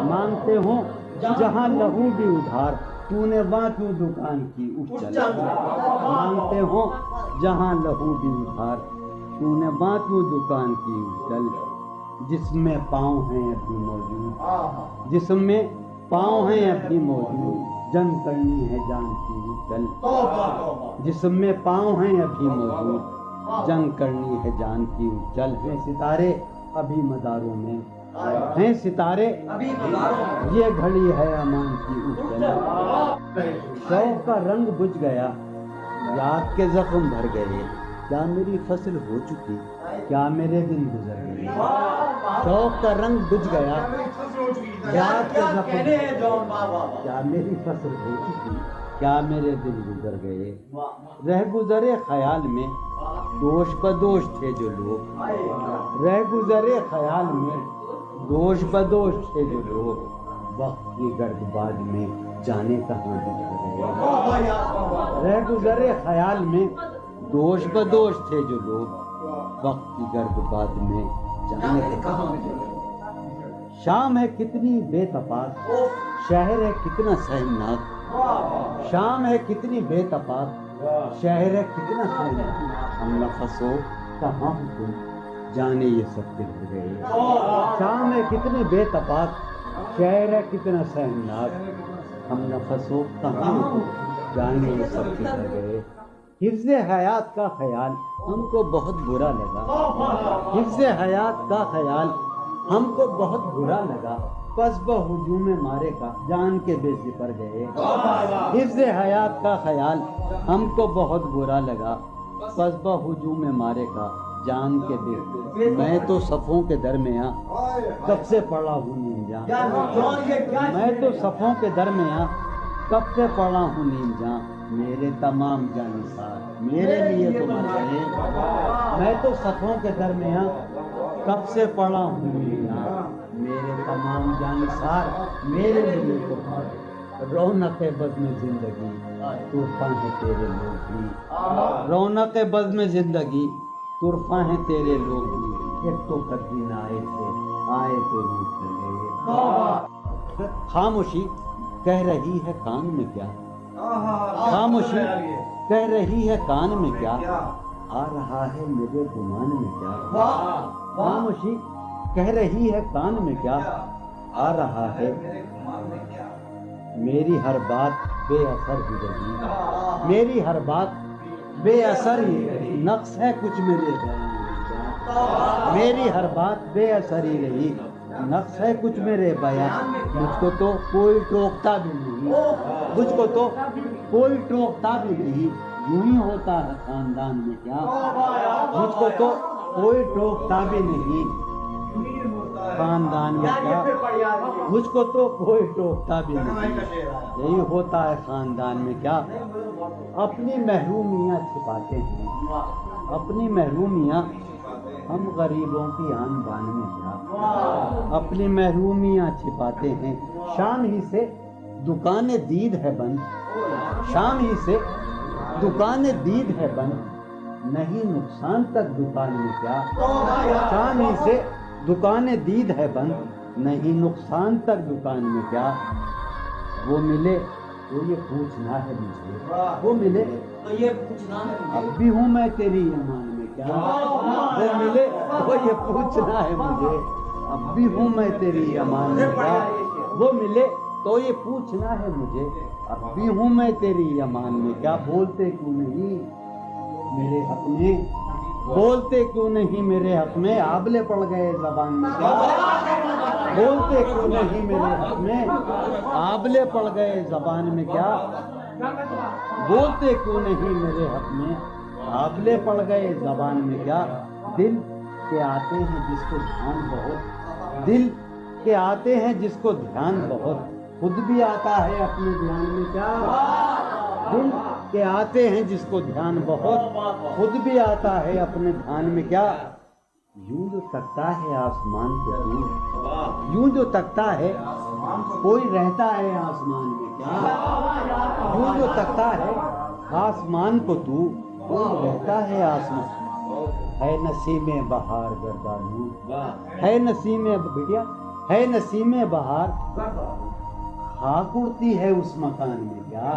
مانگتے ہوں جہاں لہو بھی ادھار، تو نے وہاں کیوں دکان کی اٹھ چل، مانگتے ہوں جہاں لہو بھی ادھار، تو نے وہاں کیوں دکان کی اٹھ چل، جس میں پاؤں ہیں ابھی موجود، جس میں پاؤں ہیں ابھی موجود، جنگ کرنی ہے جان کی اٹھ چل، جس میں پاؤں ہیں ابھی موجود، جنگ کرنی ہے جان کی اٹھ چل، ہیں ستارے ابھی مداروں میں، ہیں ستارے یہ گھڑی ہے امان کی اٹھ چل، شوق کا رنگ بجھ گیا، یاد کے زخم بھر گئے، کیا میری فصل ہو چکی، کیا میرے دن گزر گئے، شوق کا رنگ بجھ گیا، یاد کا زخم، کیا میری فصل ہو چکی، کیا میرے دن گزر گئے، رہ گزرے خیال میں دوش بدوش تھے جو لوگ، رہ گزرے خیال میں دوش بدوش تھے جو لوگ، وقت کی گرد باد میں جانے کہاں بچھ گئے، رہ گزرے خیال میں دوش بدوش تھے جو لوگ، وقت کی گرد باد میں جانے کہاں بچھ گئے، شام ہے کتنی بے تفاق، شہر ہے کتنا سہمناک، شام ہے کتنی بے تفاق، شہر ہے کتنا سہمناک، ہم نفس ہو کہاں ہو تم جانے یہ سب بچھ گئے، شام ہے کتنی بے تفاق، شہر ہے کتنا سہمناک، ہم نفس ہو کہاں ہو تم جانے یہ سب بچھ گئے، حفظ حیات کا خیال ہم کو بہت برا لگا، حفظ حیات کا خیال ہم کو بہت برا لگا، پس بہجوم مارے کا جان کے بے زپر گئے، حفظ حیات کا خیال ہم کو بہت برا لگا، پس بہجوم مارے کا جان کے بے، میں تو صفوں کے درمیاں کب سے پڑا ہوں نیم جان، میں تو صفوں کے درمیاں کب سے پڑا ہوں نیم جان، میرے تمام جانثار میرے لیے تو مر گئے، میں تو صفوں کے درمیاں کب سے پڑا ہوں نیم جان، میرے تمام جانثار میرے لیے تو مر گئے، رونق بزم زندگی طرفاں ہیں تیرے لوگ بھی، رونق بزم زندگی طرفاں ہیں تیرے لوگ بھی، ایک تو قدین آئے تو روٹ چلے، خاموشی کہہ رہی ہے کان میں کیا، خاموشی کہہ رہی ہے کان میں کیا، آ رہا ہے میرے گمان میں کیا، خاموشی کہہ رہی ہے کان میں کیا، آ رہا ہے میری ہر بات بے اثر ہی رہی، میری ہر بات بے اثر ہی رہی، نقص ہے کچھ میرے بیان میں کیا، میری ہر بات بے اثر ہی رہی، نقص ہے کچھ میرے بیان، مجھ کو تو کوئی ٹوکتا بھی نہیں، مجھ کو تو کوئی ٹوکتا بھی نہیں، یوں ہی ہوتا ہے خاندان میں کیا، مجھ کو تو کوئی ٹوکتا بھی نہیں خاندان میں کیا، مجھ کو تو کوئی ٹوکتا بھی نہیں، یہی ہوتا ہے خاندان میں کیا، اپنی محرومیاں چھپاتے ہیں، اپنی محرومیاں ہم غریبوں کی آن بان میں کیا، اپنی محرومیاں چھپاتے ہیں، شام ہی سے دکان دید ہے بند، شام ہی سے دکان دید ہے بند، نہیں نقصان تک دکان میں کیا، شام ہی سے دکان دید ہے بند، نہیں نقصان تک دکان میں کیا، وہ ملے تو یہ پوچھنا ہے مجھے، وہ ملے تو یہ پوچھنا ہے، اب بھی ہوں میں تیری ایمان میں کیا، وہ ملے تو یہ پوچھنا ہے مجھے، اب بھی ہوں میں تیری ایمان میں کیا، وہ ملے تو یہ پوچھنا ہے مجھے، اب بھی ہوں میں تیری ایمان میں کیا، بولتے کیوں نہیں میرے حق میں، بولتے کیوں نہیں میرے حق میں، آبلے پڑ گئے زبان میں کیا، بولتے کیوں نہیں میرے حق میں، آبلے پڑ گئے زبان میں کیا، بولتے کیوں نہیں میرے حق میں، آبلے پڑ گئے زبان میں کیا، دل کے آتے ہیں جس کو دھیان بہت، دل کے آتے ہیں جس کو دھیان بہت، خود بھی آتا ہے اپنے دھیان میں کیا، دل کے آتے ہیں جس کو دھیان بہت، خود بھی آتا ہے اپنے دھیان میں کیا، یوں جو تکتا ہے آسمان کو تو، یوں جو تکتا ہے کوئی رہتا ہے آسمان میں کیا، یوں جو تکتا ہے آسمان کو تو، کوئی رہتا ہے آسمان، ہے نسیم بہار گردانوں، ہے نسیم بڑھیا، ہے نسیم بہار خاک اڑتی ہے اس مکان میں کیا،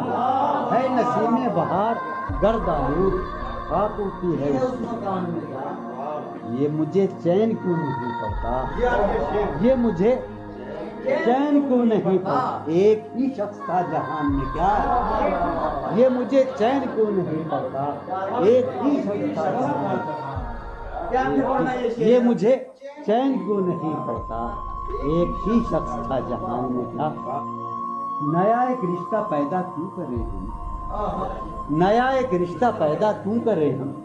ہے نسیم بہار گرد آلود خاک اڑتی ہے اس مکان میں کیا، یہ مجھے چین کیوں نہیں پڑتا، یہ مجھے چین کیوں نہیں پڑتا، ایک ہی شخص تھا جہان میں کیا، یہ مجھے چین کیوں نہیں پڑتا، ایک ہی شخص تھا جہان میں، یہ مجھے چین کیوں نہیں پڑتا، ایک ہی شخص تھا جہان میں کیا، نیا ایک رشتہ پیدا کیوں کریں ہم، نیا ایک رشتہ پیدا کیوں کریں ہم،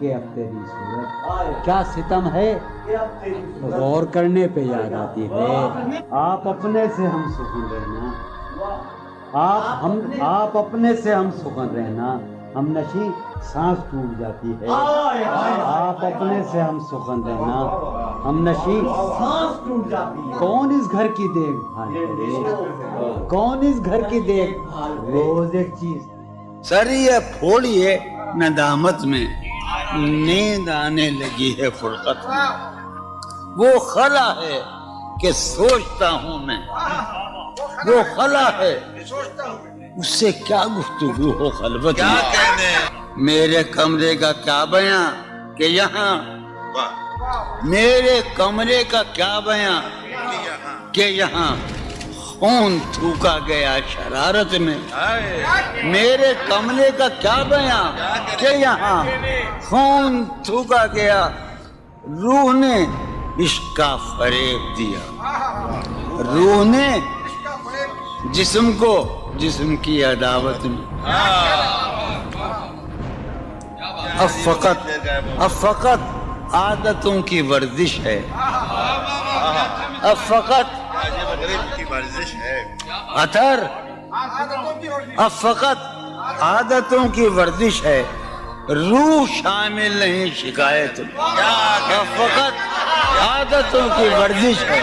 کہ اب تیری صورت کیا ستم ہے غور کرنے پہ یاد آتی ہے آپ اپنے سے ہم سکون رہنا آپ اپنے سے ہم سکون رہنا ہم نشی سانس ٹوٹ جاتی ہے آپ اپنے سے ہم سخن رہنا ہم نشی سانس ٹوٹ جاتی ہے کون اس گھر کی دیکھ بھال کرے کون اس گھر کی دیکھ بھال روز ایک چیز سر یہ پھوڑیے ندامت میں نیند آنے لگی ہے فرقت میں وہ خلا ہے کہ سوچتا ہوں میں وہ خلا ہے اس سے کیا گفتگو ہو خلوت میں میرے کمرے کا کیا بیاں کہ یہاں میرے کمرے کا کیا بیاں کہ یہاں خون تھوکا گیا شرارت میں میرے کمرے کا کیا بیاں کہ یہاں خون تھوکا گیا روح نے عشق کا فریب دیا روح نے جسم کو جسم کی عداوت میں اب فقط عادتوں کی ورزش ہے اب فقط اثر اب فقط عادتوں کی ورزش ہے روح شامل نہیں شکایت اب فقط عادتوں کی ورزش ہے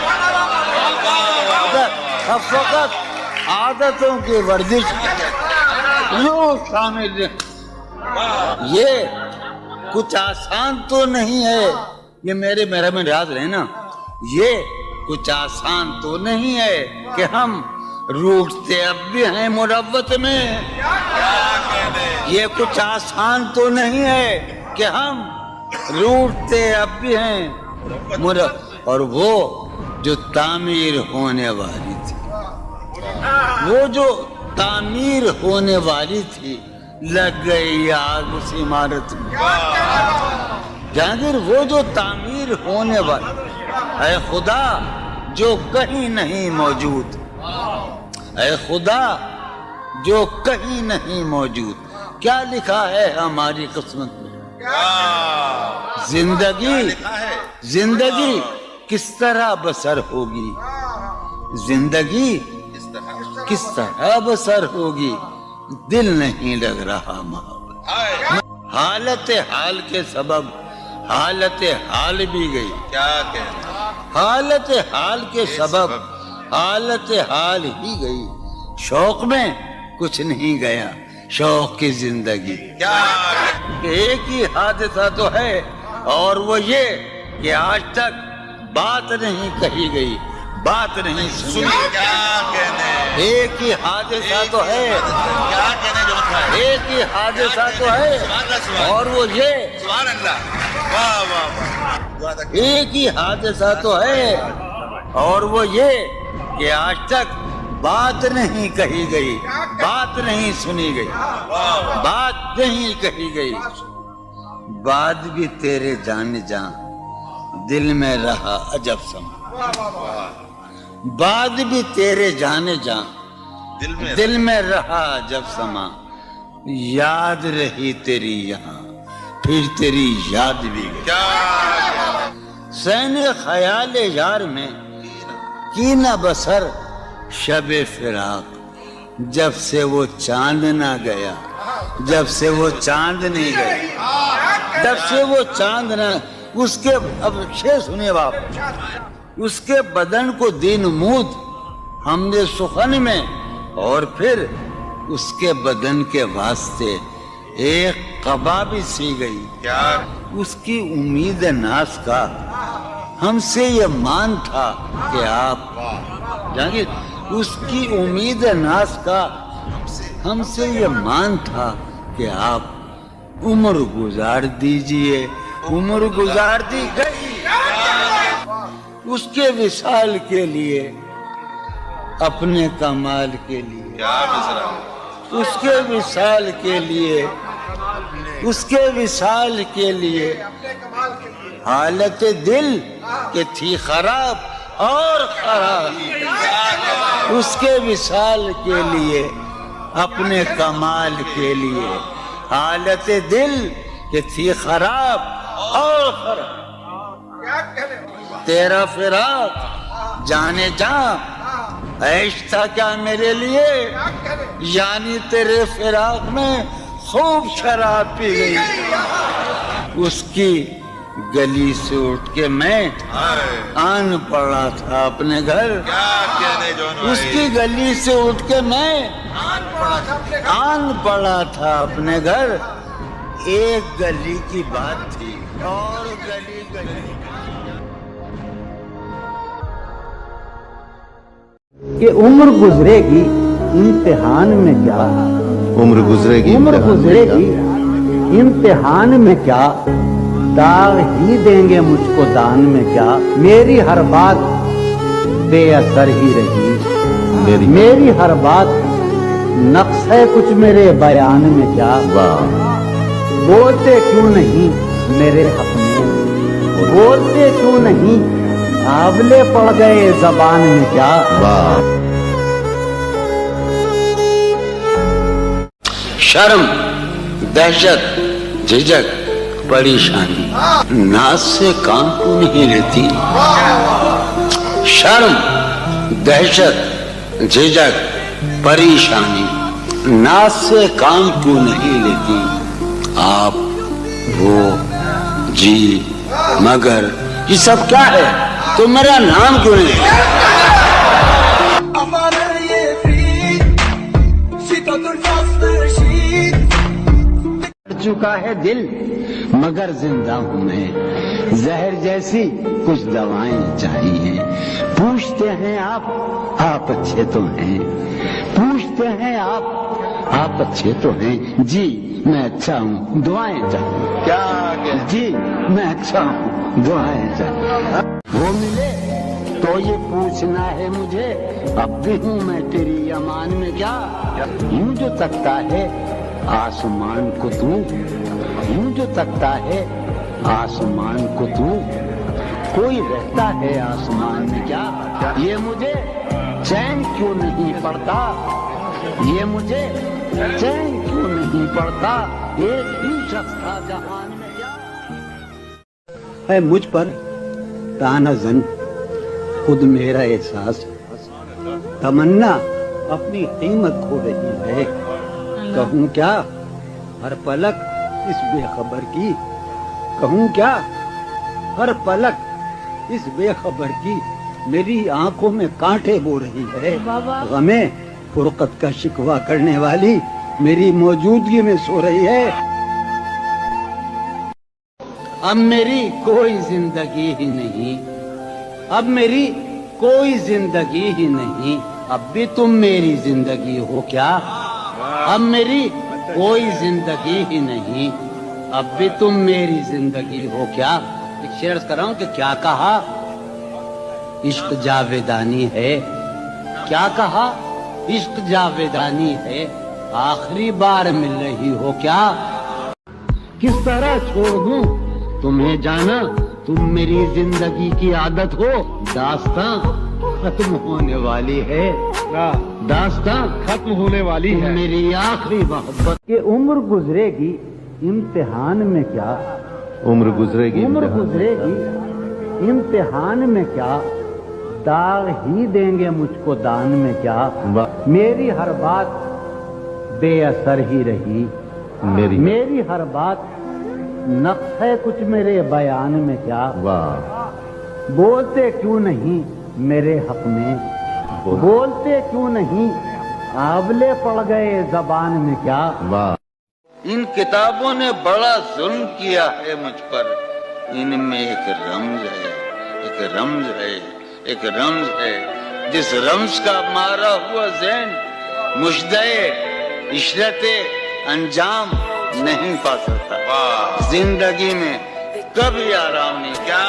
اب فقط عادتوں کی ورزش روح شامل یہ کچھ آسان تو نہیں ہے یہ میرا میں یاد رہے نا یہ کچھ آسان تو نہیں ہے کہ ہم روٹتے اب بھی ہیں مروت میں یہ کچھ آسان تو نہیں ہے کہ ہم روٹتے اب بھی ہیں اور وہ جو تعمیر ہونے والی تھی وہ جو تعمیر ہونے والی تھی لگ گئی آگ اس عمارت میں جہانگیر وہ جو تعمیر ہونے والی اے خدا جو کہیں نہیں موجود اے خدا جو کہیں نہیں موجود کیا لکھا ہے ہماری قسمت میں زندگی کس طرح بسر ہوگی زندگی کس طرح بسر ہوگی دل نہیں لگ رہا محبت حالت حال کے سبب حالت حال بھی گئی حالت حال کے سبب حالت حال ہی گئی شوق میں کچھ نہیں گیا شوق کی زندگی ایک ہی حادثہ تو ہے اور وہ یہ کہ آج تک بات نہیں کہی گئی بات نہیں سنی ایک ہی حادثہ تو ہے ایک ہی حادثہ تو ہے اور وہ یہ ایک ہی حادثہ تو ہے اور وہ یہ کہ آج تک بات نہیں کہی گئی بات نہیں سنی گئی بات نہیں کہی گئی بات بھی تیرے جان جان دل میں رہا عجب سما بات بھی تیرے جانے جان دل میں رہا جب سما یاد رہی تیری یہاں پھر تیری یاد بھی سین خیال یار میں کی نہ بسر شب فراق جب سے وہ چاند نہ گیا جب سے وہ چاند نہیں گیا جب سے وہ چاند نہ اس کے اب شعر سنیے باپ اس کے بدن کو دی نمود ہم نے سخن میں اور پھر اس کے بدن کے واسطے ایک قبا بھی سی گئی اس کی امید ناز کا ہم سے یہ مان تھا کہ آپ جانگیر اس کی امید ناز کا ہم سے یہ مان تھا کہ آپ عمر گزار دیجئے عمر گزار دی گئی اس کے وصال کے لیے اپنے کمال کے لیے اس کے وصال کے لیے اس کے وصال کے لیے حالت دل کہ تھی خراب اور خراب اس کے وصال کے لیے اپنے کمال کے لیے حالت دل کہ تھی خراب اور خراب تیرا فراق جانے جا عیش تھا کیا میرے لیے یعنی تیرے فراق میں خوب شراب پی گئی اس کی گلی سے اٹھ کے میں آن پڑا تھا اپنے گھر اس کی گلی سے اٹھ کے میں آن پڑا تھا اپنے گھر ایک گلی کی بات تھی اور گلی کہ عمر گزرے گی امتحان میں کیا عمر گزرے گی امتحان میں کیا داغ ہی دیں گے مجھ کو دان میں کیا میری ہر بات بے اثر ہی رہی میری ہر بات نقص ہے کچھ میرے بیان میں کیا بولتے کیوں نہیں میرے حق میں بولتے کیوں نہیں آبلے پڑ گئے زبان میں کیا شرم دہشت جھجک پریشانی ناز سے کام کیوں نہیں لیتی شرم دہشت جھجک پریشانی ناز سے کام کیوں نہیں لیتی آپ وہ جی مگر یہ سب کیا ہے تو میرا نام کیوں نہیں چکا ہے دل مگر زندہ ہوں میں زہر جیسی کچھ دوائیں چاہیے پوچھتے ہیں آپ اچھے تو ہیں پوچھتے ہیں آپ اچھے تو ہیں جی میں اچھا ہوں دعائیں چاہیے کیا جی میں اچھا ہوں دعائیں چاہیے وہ ملے تو یہ پوچھنا ہے مجھے اب بھی ہوں میں تیری امان میں کیا یوں جو تکتا ہے آسمان کو تو یوں جو تکتا ہے آسمان کو تو کوئی رہتا ہے آسمان میں کیا یہ مجھے چین کیوں نہیں پڑتا یہ مجھے چین کیوں نہیں پڑتا ایک ہی شخص تھا جہان میں کیا ہے مجھ پر تانا زن خود میرا احساس تمنا اپنی قیمت کھو رہی ہے کہوں کیا ہر پلک اس بے خبر کی کہوں کیا ہر پلک اس بے خبر کی میری آنکھوں میں کانٹے بو رہی ہے غمیں فرقت کا شکوہ کرنے والی میری موجودگی میں سو رہی ہے اب میری کوئی زندگی ہی نہیں اب میری کوئی زندگی ہی نہیں اب بھی تم میری زندگی ہو کیا اب میری کوئی زندگی ہی نہیں اب بھی تم میری زندگی ہو کیا ایک شعر کر رہا ہوں کہ کیا کہا عشق جاویدانی ہے کیا کہا عشق جاویدانی ہے آخری بار مل رہی ہو کیا کس طرح چھوڑ دوں تمہیں جانا تم میری زندگی کی عادت ہو داستاں ختم ہونے والی ہے داستاں ختم ہونے والی ہے میری آخری محبت کہ عمر گزرے گی امتحان میں کیا عمر گزرے گی امتحان میں کیا داغ ہی دیں گے مجھ کو دان میں کیا میری ہر بات بے اثر ہی رہی میری ہر بات نقص ہے کچھ میرے بیان میں کیا بولتے کیوں نہیں میرے حق میں بولتے کیوں نہیں آبلے پڑ گئے زبان میں کیا ان کتابوں نے بڑا ظلم کیا ہے مجھ پر ان میں ایک رمز ہے ایک رمز ہے ایک رمز ہے جس رمز کا مارا ہوا ذہن مجدے عشرت انجام نہیں پا سکتا زندگی میں کبھی آرام نہیں کیا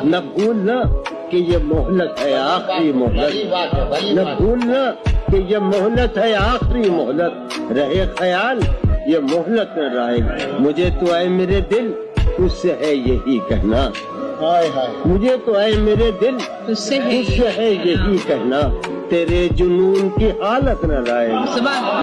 نہ بھولنا کہ یہ مہلت ہے آخری مہلت نہ بھولنا کہ یہ مہلت ہے آخری مہلت رہے خیال یہ مہلت نہ رہے مجھے تو اے میرے دل اس سے ہے یہی کہنا مجھے تو اے میرے دل اس سے ہے یہی کہنا تیرے جنون کی حالت نہ رہے